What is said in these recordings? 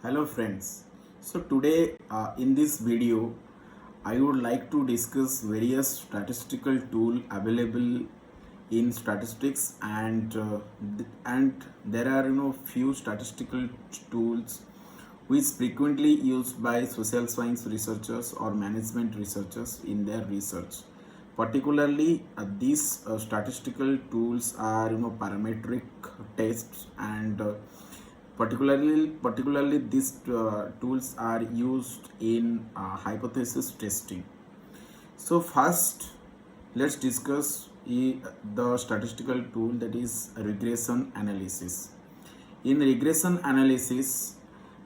Hello friends. So today in this video I would like to discuss various statistical tool available in statistics and there are few statistical tools which frequently used by social science researchers or management researchers in their research. Particularly these statistical tools are parametric tests and particularly these tools are used in hypothesis testing. So first let's discuss the statistical tool, that is regression analysis. In regression analysis,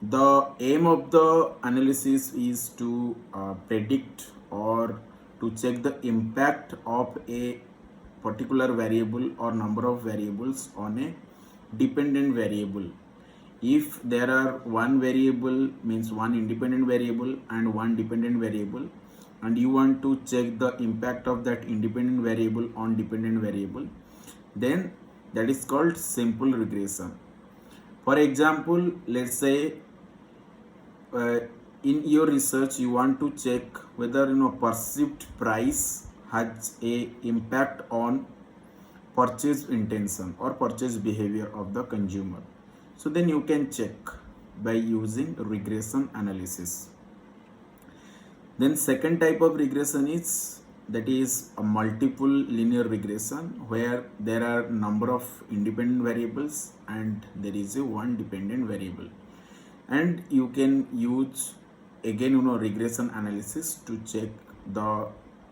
the aim of the analysis is to predict or to check the impact of a particular variable or number of variables on a dependent variable. If there are one variable, means one independent variable and one dependent variable, and you want to check the impact of that independent variable on dependent variable, then that is called simple regression. For example, let's say in your research you want to check whether perceived price has a impact on purchase intention or purchase behavior of the consumer. So then you can check by using regression analysis. Then second type of regression is, that is a multiple linear regression, where there are number of independent variables and there is a one dependent variable, and you can use again regression analysis to check the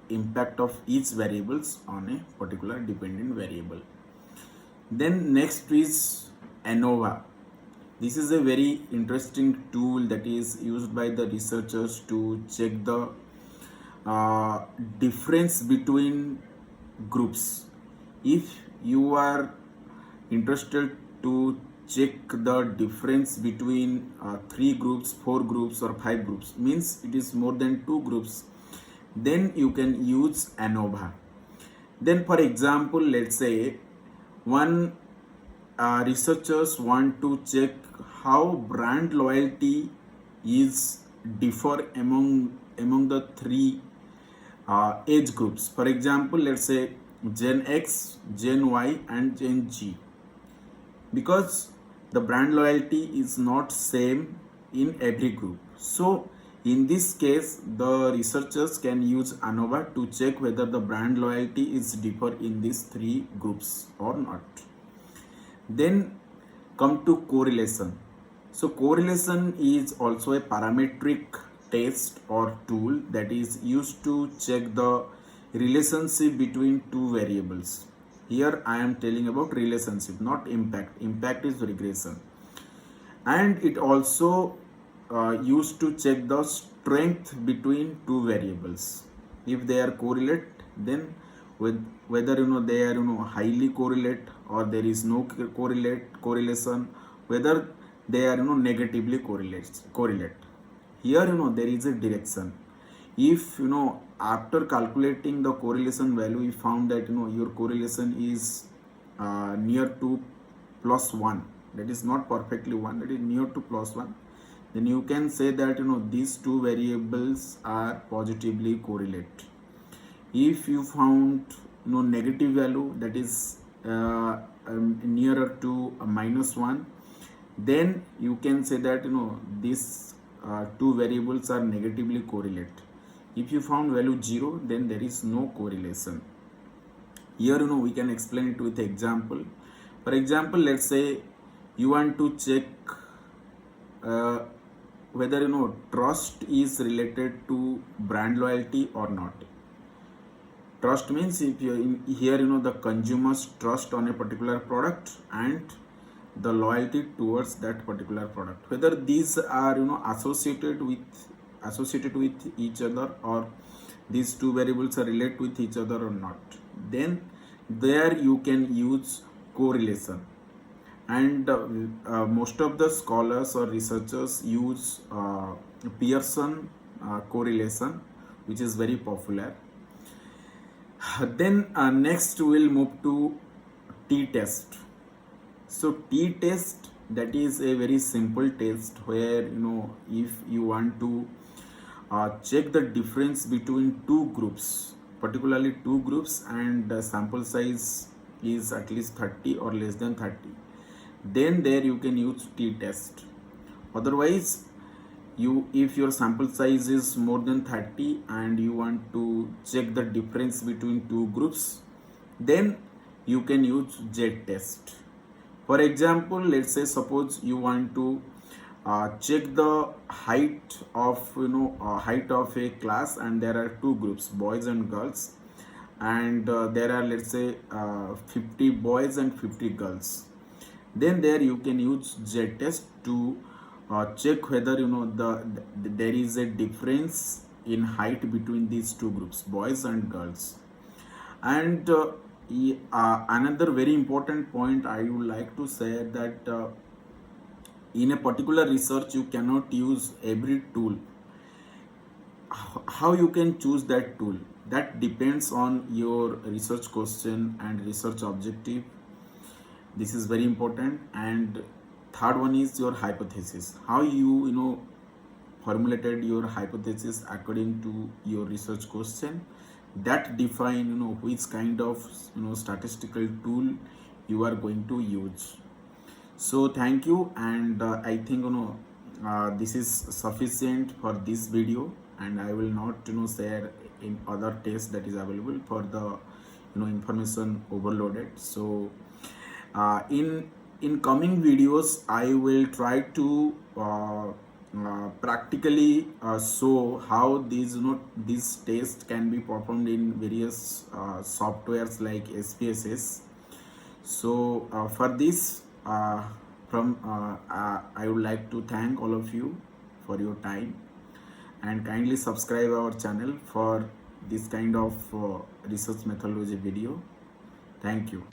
impact of each variables on a particular dependent variable. Then next is ANOVA. This is a very interesting tool that is used by the researchers to check the difference between groups. If you are interested to check the difference between 3 groups, 4 groups or 5 groups, means it is more than 2 groups, then you can use ANOVA. Then for example, let's say one researchers want to check how brand loyalty is differ among the 3 age groups. For example, let's say Gen X, Gen Y and Gen Z, because the brand loyalty is not same in every group. So in this case, the researchers can use ANOVA to check whether the brand loyalty is differ in these 3 groups or not. Then come to correlation. So correlation is also a parametric test or tool that is used to check the relationship between 2 variables. Here I am telling about relationship, not impact. Impact is regression. And it also used to check the strength between 2 variables. If they are correlate, then with whether they are highly correlate or there is no correlation, whether they are negatively correlate. Here there is a direction. If after calculating the correlation value, we found that your correlation is near to +1, that is not perfectly 1, that is near to +1, then you can say that these 2 variables are positively correlate. If you found negative value, that is nearer to -1, then you can say that these 2 variables are negatively correlate. If you found value 0, then there is no correlation. Here we can explain it with example. For example, let's say you want to check whether trust is related to brand loyalty or not. Trust means if you here the consumers trust on a particular product and the loyalty towards that particular product, whether these are associated with each other, or these 2 variables are related with each other or not, then there you can use correlation. And most of the scholars or researchers use Pearson correlation, which is very popular. Then next we'll move to t-test. So t-test that is a very simple test where if you want to check the difference between two groups, particularly two groups, and the sample size is at least 30 or less than 30, then there you can use t-test. Otherwise, if your sample size is more than 30 and you want to check the difference between two groups, then you can use z-test. For example, let's say suppose you want to check the height of height of a class, and there are two groups, boys and girls, and there are, let's say, 50 boys and 50 girls. Then there you can use z test to check whether there is a difference in height between these two groups, boys and girls. And another very important point I would like to say that in a particular research you cannot use every tool. How you can choose that tool, that depends on your research question and research objective. This is very important. And third one is your hypothesis, how you formulated your hypothesis according to your research question. That define which kind of statistical tool you are going to use. So thank you, and I think this is sufficient for this video, and I will not share in other tests that is available for the information overloaded. So in coming videos I will try to practically show how these tests can be performed in various softwares like SPSS. So for this I would like to thank all of you for your time, and kindly subscribe our channel for this kind of research methodology video. Thank you.